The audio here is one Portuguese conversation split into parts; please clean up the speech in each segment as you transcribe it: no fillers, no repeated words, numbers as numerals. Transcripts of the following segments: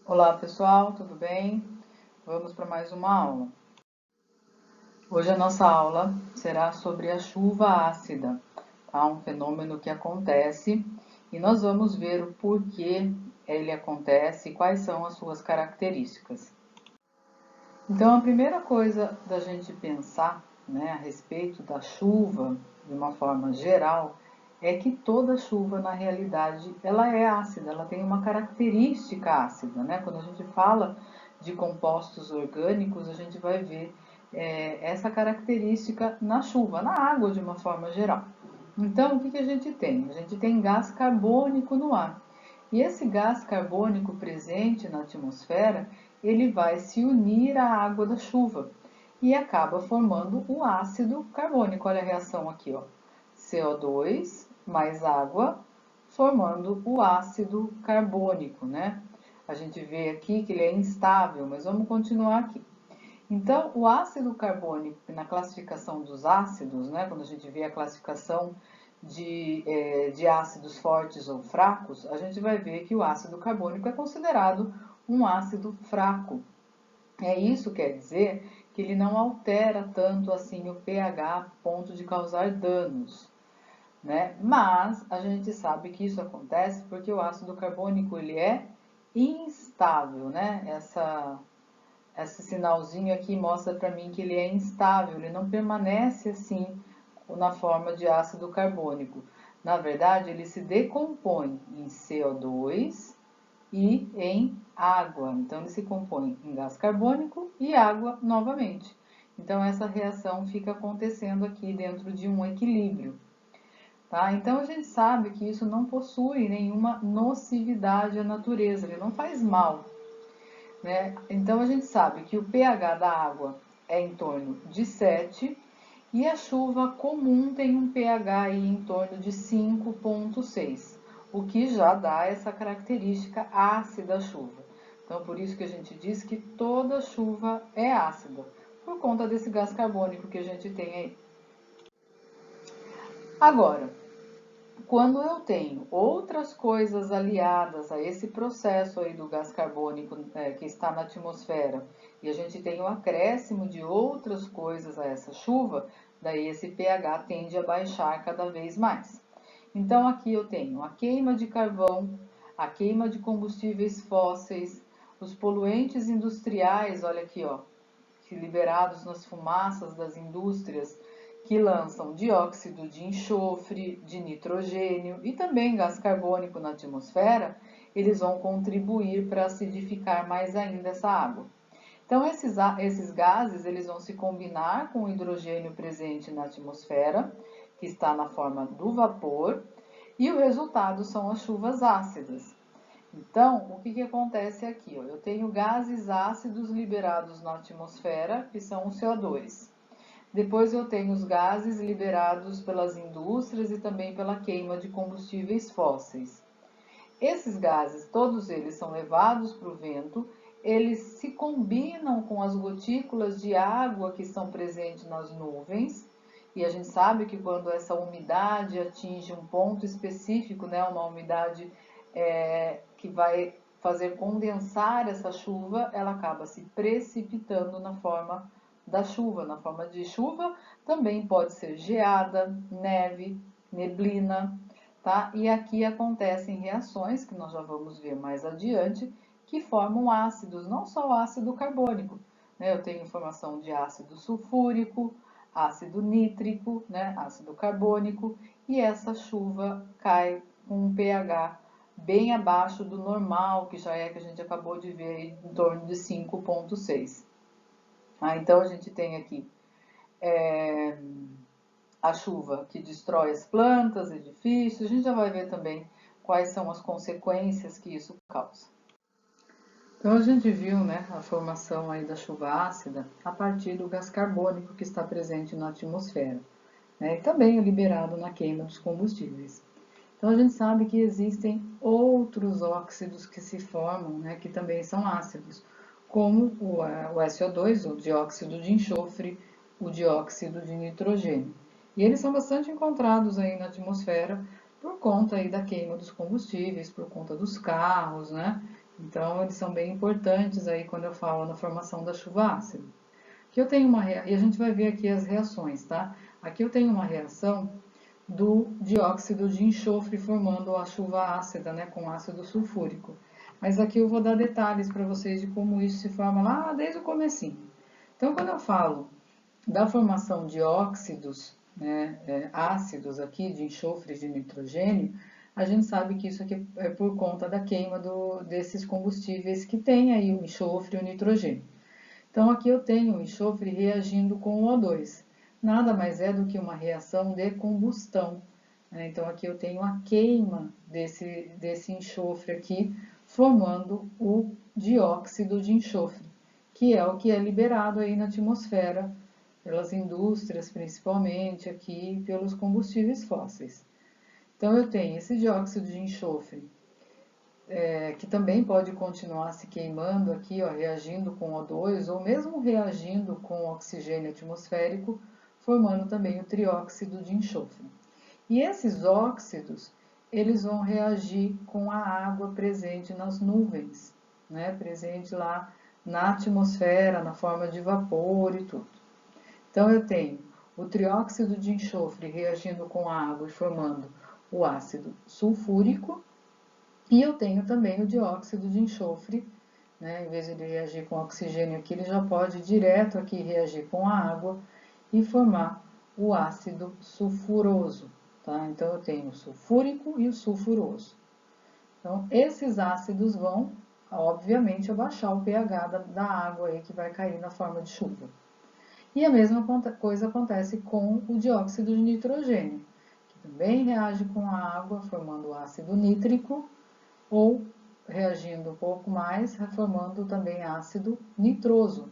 Olá pessoal, tudo bem? Vamos para mais uma aula. Hoje a nossa aula será sobre a chuva ácida, tá? Um fenômeno que acontece e nós vamos ver o porquê ele acontece e quais são as suas características. Então a primeira coisa da gente pensar, né, a respeito da chuva de uma forma geral é que toda chuva na realidade ela é ácida, ela tem uma característica ácida, né? Quando a gente fala de compostos orgânicos, a gente vai ver essa característica na chuva, na água de uma forma geral. Então, o que a gente tem? A gente tem gás carbônico no ar. E esse gás carbônico presente na atmosfera, ele vai se unir à água da chuva e acaba formando o ácido carbônico. Olha a reação aqui, ó. CO2 mais água, formando o ácido carbônico, né? A gente vê aqui que ele é instável, mas vamos continuar aqui. Então, o ácido carbônico, na classificação dos ácidos, né, quando a gente vê a classificação de ácidos fortes ou fracos, a gente vai ver que o ácido carbônico é considerado um ácido fraco. Isso quer dizer que ele não altera tanto assim o pH a ponto de causar danos, né? Mas a gente sabe que isso acontece porque o ácido carbônico ele é instável, né? Esse sinalzinho aqui mostra para mim que ele é instável, ele não permanece assim na forma de ácido carbônico. Na verdade, ele se decompõe em CO2 e em água. Então, ele se compõe em gás carbônico e água novamente. Então, essa reação fica acontecendo aqui dentro de um equilíbrio. Tá? Então, a gente sabe que isso não possui nenhuma nocividade à natureza, ele não faz mal, né? Então a gente sabe que o pH da água é em torno de 7 e a chuva comum tem um pH aí em torno de 5,6, o que já dá essa característica ácida da chuva. Então por isso que a gente diz que toda chuva é ácida, por conta desse gás carbônico que a gente tem aí. Agora, quando eu tenho outras coisas aliadas a esse processo aí do gás carbônico que está na atmosfera e a gente tem o acréscimo de outras coisas a essa chuva, daí esse pH tende a baixar cada vez mais. Então aqui eu tenho a queima de carvão, a queima de combustíveis fósseis, os poluentes industriais, olha aqui, ó, que liberados nas fumaças das indústrias que lançam dióxido de enxofre, de nitrogênio e também gás carbônico na atmosfera, eles vão contribuir para acidificar mais ainda essa água. Então, esses gases eles vão se combinar com o hidrogênio presente na atmosfera, que está na forma do vapor, e o resultado são as chuvas ácidas. Então, o que acontece aqui? Eu tenho gases ácidos liberados na atmosfera, que são o CO2. Depois eu tenho os gases liberados pelas indústrias e também pela queima de combustíveis fósseis. Esses gases, todos eles são levados para o vento, eles se combinam com as gotículas de água que estão presentes nas nuvens, e a gente sabe que quando essa umidade atinge um ponto específico, né, uma umidade que vai fazer condensar essa chuva, ela acaba se precipitando na forma da chuva, na forma de chuva, também pode ser geada, neve, neblina, tá? E aqui acontecem reações, que nós já vamos ver mais adiante, que formam ácidos, não só o ácido carbônico, né? Eu tenho formação de ácido sulfúrico, ácido nítrico, né? Ácido carbônico, e essa chuva cai com um pH bem abaixo do normal, que já é que a gente acabou de ver aí, em torno de 5,6. Então a gente tem aqui a chuva que destrói as plantas, edifícios, a gente já vai ver também quais são as consequências que isso causa. Então a gente viu, né, a formação aí da chuva ácida a partir do gás carbônico que está presente na atmosfera, né, e também liberado na queima dos combustíveis. Então a gente sabe que existem outros óxidos que se formam, né, que também são ácidos, como o SO2, o dióxido de enxofre, o dióxido de nitrogênio. E eles são bastante encontrados aí na atmosfera por conta aí da queima dos combustíveis, por conta dos carros, né, Então, eles são bem importantes aí quando eu falo na formação da chuva ácida. Aqui eu tenho e a gente vai ver aqui as reações, tá? Aqui eu tenho uma reação do dióxido de enxofre formando a chuva ácida, né, com ácido sulfúrico. Mas aqui eu vou dar detalhes para vocês de como isso se forma lá desde o comecinho. Então, quando eu falo da formação de óxidos, né, ácidos aqui, de enxofre e de nitrogênio, a gente sabe que isso aqui é por conta da queima desses combustíveis que tem aí o enxofre e o nitrogênio. Então, aqui eu tenho o enxofre reagindo com o O2. Nada mais é do que uma reação de combustão. Né? Então, aqui eu tenho a queima desse enxofre aqui, formando o dióxido de enxofre, que é o que é liberado aí na atmosfera, pelas indústrias principalmente, aqui pelos combustíveis fósseis. Então, eu tenho esse dióxido de enxofre que também pode continuar se queimando aqui, ó, reagindo com O2 ou mesmo reagindo com oxigênio atmosférico, formando também o trióxido de enxofre. E esses óxidos, eles vão reagir com a água presente nas nuvens, né, presente lá na atmosfera, na forma de vapor e tudo. Então eu tenho o trióxido de enxofre reagindo com a água e formando o ácido sulfúrico, e eu tenho também o dióxido de enxofre, né? Em vez de ele reagir com oxigênio aqui, ele já pode direto aqui reagir com a água e formar o ácido sulfuroso, tá? Então eu tenho o sulfúrico e o sulfuroso. Então esses ácidos vão, obviamente, abaixar o pH da água aí que vai cair na forma de chuva. E a mesma coisa acontece com o dióxido de nitrogênio, que também reage com a água, formando o ácido nítrico, ou reagindo um pouco mais, formando também ácido nitroso,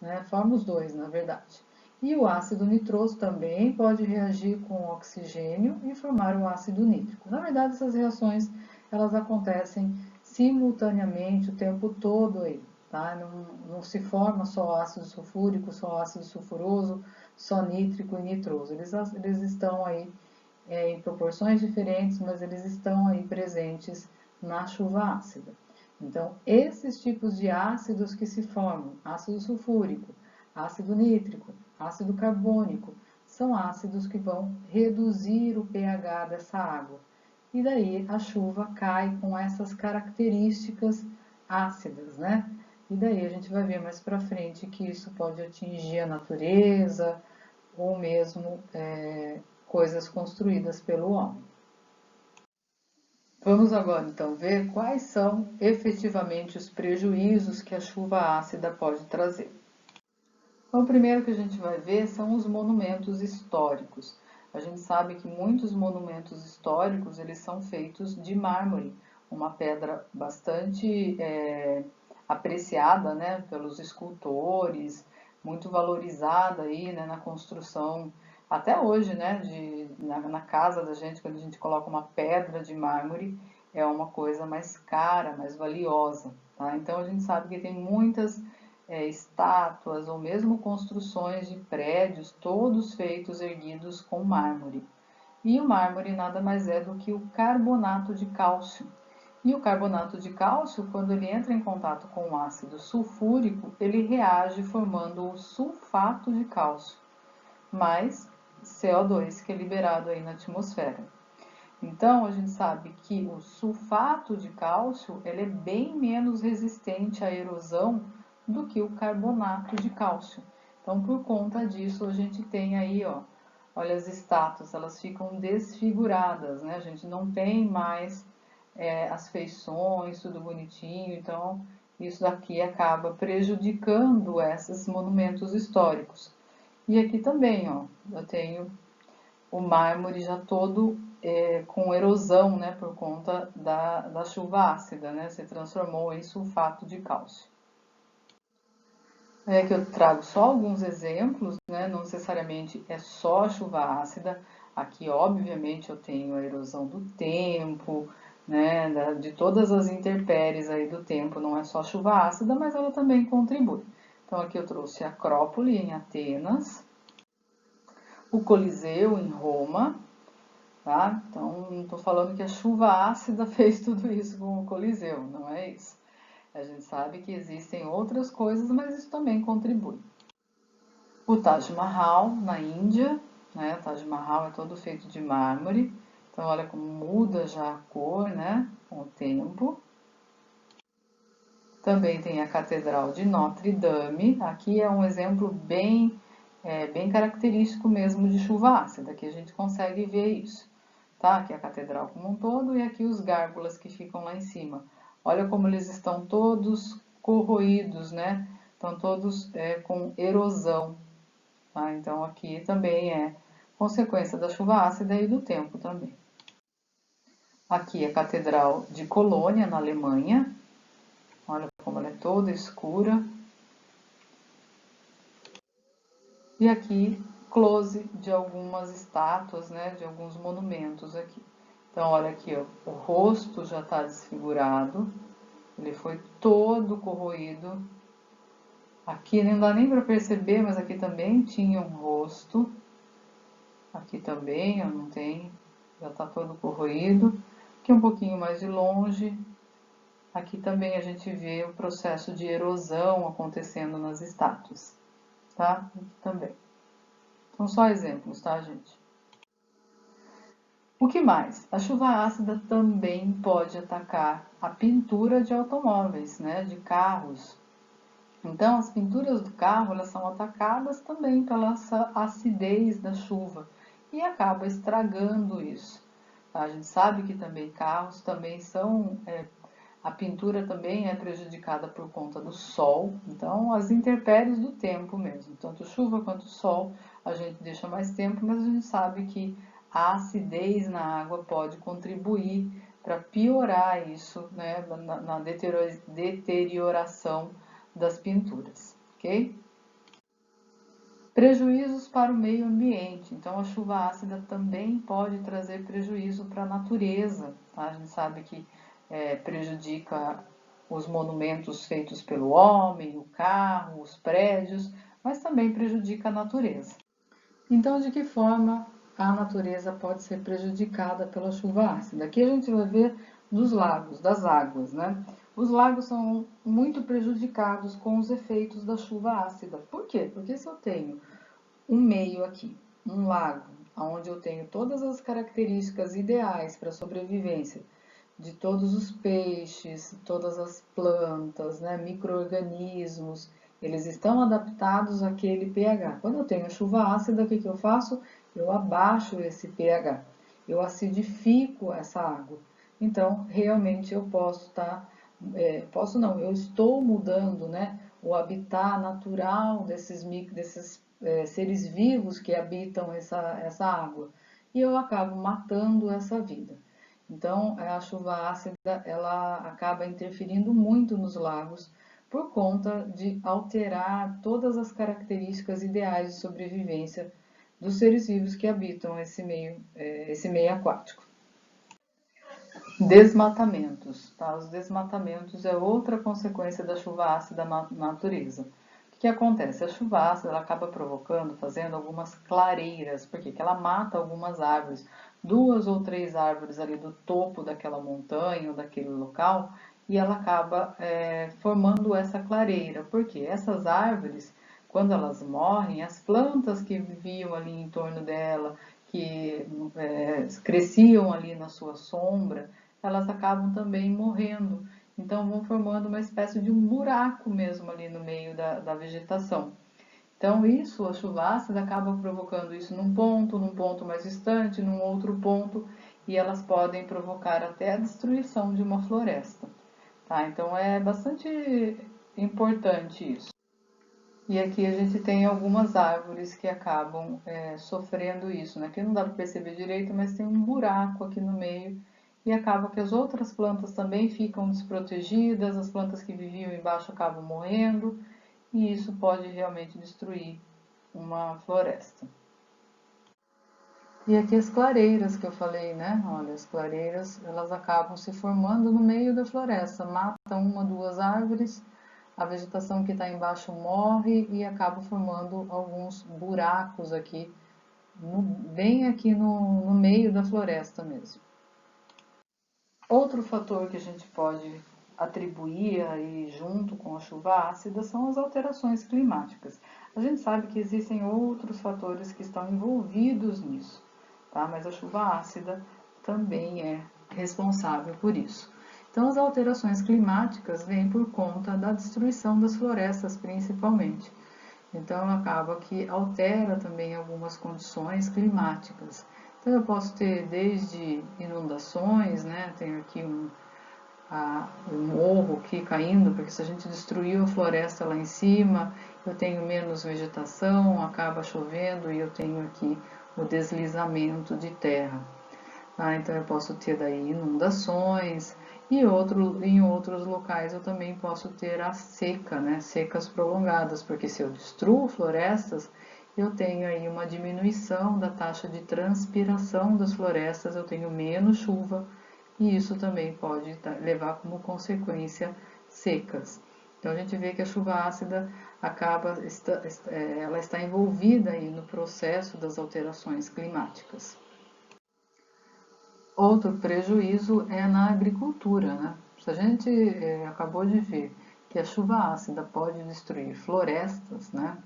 né? Forma os dois, na verdade. E o ácido nitroso também pode reagir com o oxigênio e formar o ácido nítrico. Na verdade, essas reações elas acontecem simultaneamente o tempo todo aí, tá? Não se forma só ácido sulfúrico, só ácido sulfuroso, só nítrico e nitroso. Eles estão aí em proporções diferentes, mas eles estão aí presentes na chuva ácida. Então, esses tipos de ácidos que se formam, ácido sulfúrico, ácido nítrico, ácido carbônico, são ácidos que vão reduzir o pH dessa água. E daí a chuva cai com essas características ácidas, né? E daí a gente vai ver mais para frente que isso pode atingir a natureza ou mesmo coisas construídas pelo homem. Vamos agora então ver quais são efetivamente os prejuízos que a chuva ácida pode trazer. Então, o primeiro que a gente vai ver são os monumentos históricos. A gente sabe que muitos monumentos históricos eles são feitos de mármore, uma pedra bastante apreciada, né, pelos escultores, muito valorizada aí, né, na construção até hoje, né, na casa da gente, quando a gente coloca uma pedra de mármore, é uma coisa mais cara, mais valiosa, tá? Então a gente sabe que tem muitas estátuas ou mesmo construções de prédios, todos feitos erguidos com mármore. E o mármore nada mais é do que o carbonato de cálcio. E o carbonato de cálcio, quando ele entra em contato com o ácido sulfúrico, ele reage formando o sulfato de cálcio, mais CO2, que é liberado aí na atmosfera. Então, a gente sabe que o sulfato de cálcio ele é bem menos resistente à erosão do que o carbonato de cálcio. Então, por conta disso, a gente tem aí, ó, olha as estátuas, elas ficam desfiguradas, né? A gente não tem mais as feições, tudo bonitinho, então isso daqui acaba prejudicando esses monumentos históricos. E aqui também, ó, eu tenho o mármore já todo com erosão, né, por conta da chuva ácida, né, se transformou em sulfato de cálcio. É que eu trago só alguns exemplos, né, não necessariamente é só a chuva ácida. Aqui, obviamente, eu tenho a erosão do tempo, né, de todas as intempéries aí do tempo, não é só chuva ácida, mas ela também contribui. Então, aqui eu trouxe a Acrópole em Atenas, o Coliseu em Roma, tá? Então, não estou falando que a chuva ácida fez tudo isso com o Coliseu, não é isso. A gente sabe que existem outras coisas, mas isso também contribui. O Taj Mahal, na Índia, né? O Taj Mahal é todo feito de mármore. Então, olha como muda já a cor, né? Com o tempo. Também tem a Catedral de Notre Dame. Aqui é um exemplo bem característico mesmo de chuva ácida. Aqui a gente consegue ver isso. Tá? Aqui é a catedral como um todo e aqui os gárgulas que ficam lá em cima. Olha como eles estão todos corroídos, né? Estão todos com erosão. Tá? Então aqui também é consequência da chuva ácida e do tempo também. Aqui é a Catedral de Colônia, na Alemanha. Olha como ela é toda escura. E aqui, close de algumas estátuas, né, de alguns monumentos aqui. Então, olha aqui, ó, o rosto já está desfigurado, ele foi todo corroído. Aqui não dá nem para perceber, mas aqui também tinha um rosto. Aqui também, ó, não tem, já está todo corroído. Aqui um pouquinho mais de longe. Aqui também a gente vê o processo de erosão acontecendo nas estátuas, tá? Aqui também. São só exemplos, tá, gente? O que mais? A chuva ácida também pode atacar a pintura de automóveis, né, de carros. Então, as pinturas do carro, elas são atacadas também pela acidez da chuva e acaba estragando isso. A gente sabe que também carros também são a pintura também é prejudicada por conta do sol, então as intempéries do tempo mesmo, tanto chuva quanto sol, a gente deixa mais tempo, mas a gente sabe que a acidez na água pode contribuir para piorar isso, né, na deterioração das pinturas, ok? Prejuízos para o meio ambiente. Então, a chuva ácida também pode trazer prejuízo para a natureza. Tá? A gente sabe que prejudica os monumentos feitos pelo homem, o carro, os prédios, mas também prejudica a natureza. Então, de que forma a natureza pode ser prejudicada pela chuva ácida? Aqui a gente vai ver dos lagos, das águas, né? Os lagos são muito prejudicados com os efeitos da chuva ácida. Por quê? Porque se eu tenho um meio aqui, um lago, onde eu tenho todas as características ideais para a sobrevivência de todos os peixes, todas as plantas, né, micro-organismos, eles estão adaptados àquele pH. Quando eu tenho chuva ácida, o que eu faço? Eu abaixo esse pH, eu acidifico essa água. Então, realmente eu posso estar, eu estou mudando, né, o habitat natural desses seres vivos que habitam essa água. E eu acabo matando essa vida. Então, a chuva ácida ela acaba interferindo muito nos lagos por conta de alterar todas as características ideais de sobrevivência dos seres vivos que habitam esse meio aquático. Desmatamentos. Tá? Os desmatamentos é outra consequência da chuva ácida na natureza. O que acontece? A chuva ácida ela acaba provocando, fazendo algumas clareiras, porque ela mata algumas árvores, 2 ou 3 árvores ali do topo daquela montanha ou daquele local, e ela acaba formando essa clareira, porque essas árvores, quando elas morrem, as plantas que viviam ali em torno dela, que cresciam ali na sua sombra, elas acabam também morrendo. Então vão formando uma espécie de um buraco mesmo ali no meio da vegetação. Então isso, a chuva ácida acaba provocando isso num ponto mais distante, num outro ponto, e elas podem provocar até a destruição de uma floresta. Tá? Então é bastante importante isso. E aqui a gente tem algumas árvores que acabam sofrendo isso, né? Aqui não dá para perceber direito, mas tem um buraco aqui no meio e acaba que as outras plantas também ficam desprotegidas, as plantas que viviam embaixo acabam morrendo e isso pode realmente destruir uma floresta. E aqui as clareiras que eu falei, né? Olha, as clareiras elas acabam se formando no meio da floresta, matam 1, 2 árvores, a vegetação que está embaixo morre e acaba formando alguns buracos aqui, bem aqui no meio da floresta mesmo. Outro fator que a gente pode atribuir aí junto com a chuva ácida são as alterações climáticas. A gente sabe que existem outros fatores que estão envolvidos nisso, tá? Mas a chuva ácida também é responsável por isso. Então, as alterações climáticas vêm por conta da destruição das florestas, principalmente. Então, acaba que altera também algumas condições climáticas. Então, eu posso ter desde inundações, né? Tenho aqui um morro aqui caindo, porque se a gente destruiu a floresta lá em cima, eu tenho menos vegetação, acaba chovendo e eu tenho aqui o deslizamento de terra. Então eu posso ter daí inundações e em outros locais eu também posso ter a seca, né? Secas prolongadas, porque se eu destruo florestas, eu tenho aí uma diminuição da taxa de transpiração das florestas, eu tenho menos chuva e isso também pode levar como consequência secas. Então a gente vê que a chuva ácida ela está envolvida aí no processo das alterações climáticas. Outro prejuízo é na agricultura, né? Se a gente acabou de ver que a chuva ácida pode destruir florestas, né?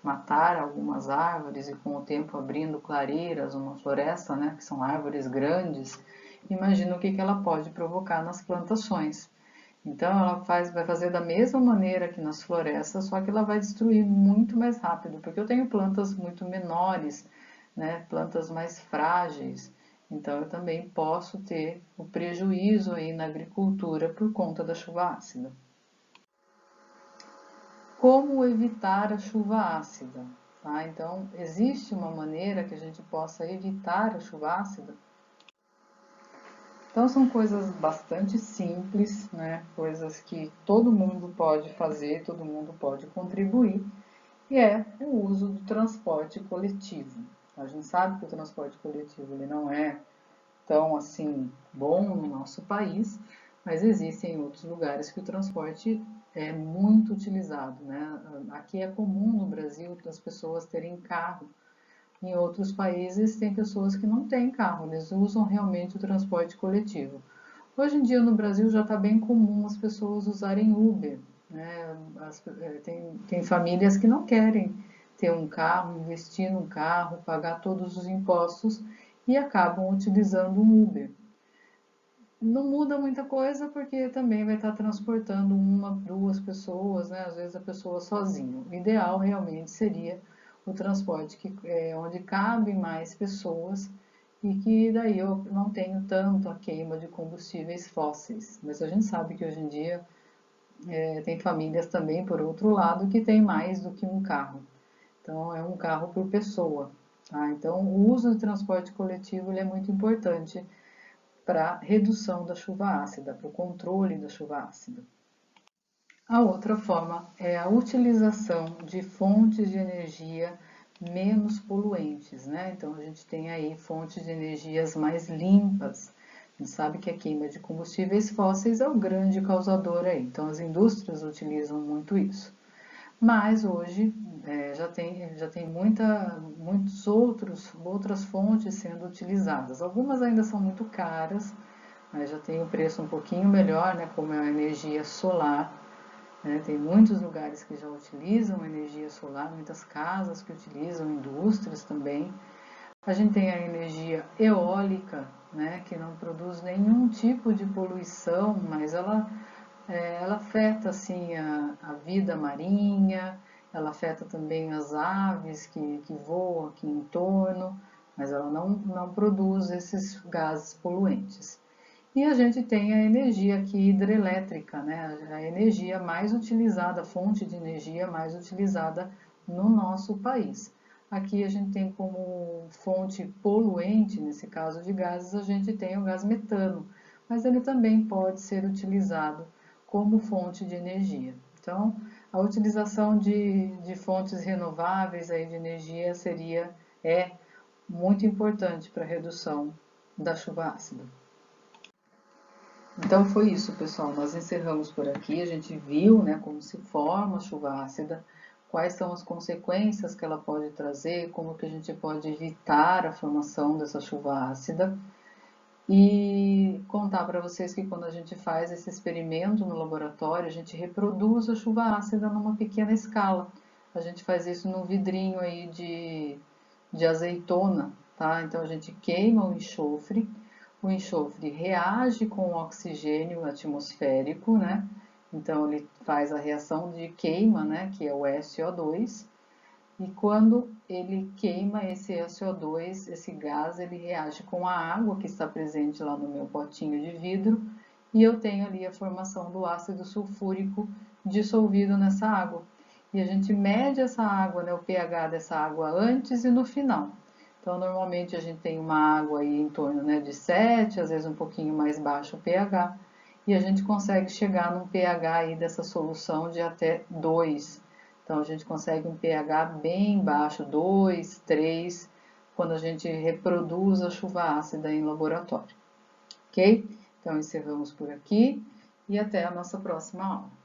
Matar algumas árvores e com o tempo abrindo clareiras, uma floresta, né? Que são árvores grandes, imagina o que ela pode provocar nas plantações. Então ela vai fazer da mesma maneira que nas florestas, só que ela vai destruir muito mais rápido, porque eu tenho plantas muito menores, né? Plantas mais frágeis. Então, eu também posso ter o prejuízo aí na agricultura por conta da chuva ácida. Como evitar a chuva ácida? Tá? Então, existe uma maneira que a gente possa evitar a chuva ácida? Então, são coisas bastante simples, né? Coisas que todo mundo pode fazer, todo mundo pode contribuir, e é o uso do transporte coletivo. A gente sabe que o transporte coletivo ele não é tão assim bom no nosso país, mas existem outros lugares que o transporte é muito utilizado, né? Aqui é comum no Brasil as pessoas terem carro. Em outros países tem pessoas que não têm carro, eles usam realmente o transporte coletivo. Hoje em dia no Brasil já está bem comum as pessoas usarem Uber, né? Tem famílias que não querem ter um carro, investir num carro, pagar todos os impostos e acabam utilizando um Uber. Não muda muita coisa porque também vai estar transportando uma, duas pessoas, né? Às vezes a pessoa sozinha. O ideal realmente seria o transporte onde cabem mais pessoas e que daí eu não tenho tanto a queima de combustíveis fósseis. Mas a gente sabe que hoje em dia tem famílias também, por outro lado, que tem mais do que um carro. Então é um carro por pessoa. Tá? Então o uso do transporte coletivo ele é muito importante para redução da chuva ácida, para o controle da chuva ácida. A outra forma é a utilização de fontes de energia menos poluentes, né? Então a gente tem aí fontes de energias mais limpas. A gente sabe que a queima de combustíveis fósseis é o grande causador aí, então as indústrias utilizam muito isso. Mas hoje já tem muitas outras fontes sendo utilizadas. Algumas ainda são muito caras, mas já tem um preço um pouquinho melhor, né, como é a energia solar. Né, tem muitos lugares que já utilizam energia solar, muitas casas que utilizam, indústrias também. A gente tem a energia eólica, né, que não produz nenhum tipo de poluição, mas ela afeta assim a vida marinha, ela afeta também as aves que voam aqui em torno, mas ela não produz esses gases poluentes. E a gente tem a energia aqui hidrelétrica, né? A energia mais utilizada, a fonte de energia mais utilizada no nosso país. Aqui a gente tem como fonte poluente, nesse caso de gases, a gente tem o gás metano, mas ele também pode ser utilizado como fonte de energia. Então, a utilização de fontes renováveis aí de energia é muito importante para a redução da chuva ácida. Então foi isso, pessoal. Nós encerramos por aqui. A gente viu, né, como se forma a chuva ácida, quais são as consequências que ela pode trazer, como que a gente pode evitar a formação dessa chuva ácida. e contar para vocês que quando a gente faz esse experimento no laboratório, a gente reproduz a chuva ácida numa pequena escala. A gente faz isso num vidrinho aí de azeitona, tá? Então a gente queima o enxofre reage com o oxigênio atmosférico, né? Então ele faz a reação de queima, né? Que é o SO2. E quando ele queima esse SO2, esse gás, ele reage com a água que está presente lá no meu potinho de vidro e eu tenho ali a formação do ácido sulfúrico dissolvido nessa água. E a gente mede essa água, né, o pH dessa água antes e no final. Então, normalmente a gente tem uma água aí em torno, né, de 7, às vezes um pouquinho mais baixo o pH, e a gente consegue chegar num pH aí dessa solução de até 2. Então, a gente consegue um pH bem baixo, 2, 3, quando a gente reproduz a chuva ácida em laboratório. Ok? Então, encerramos por aqui e até a nossa próxima aula.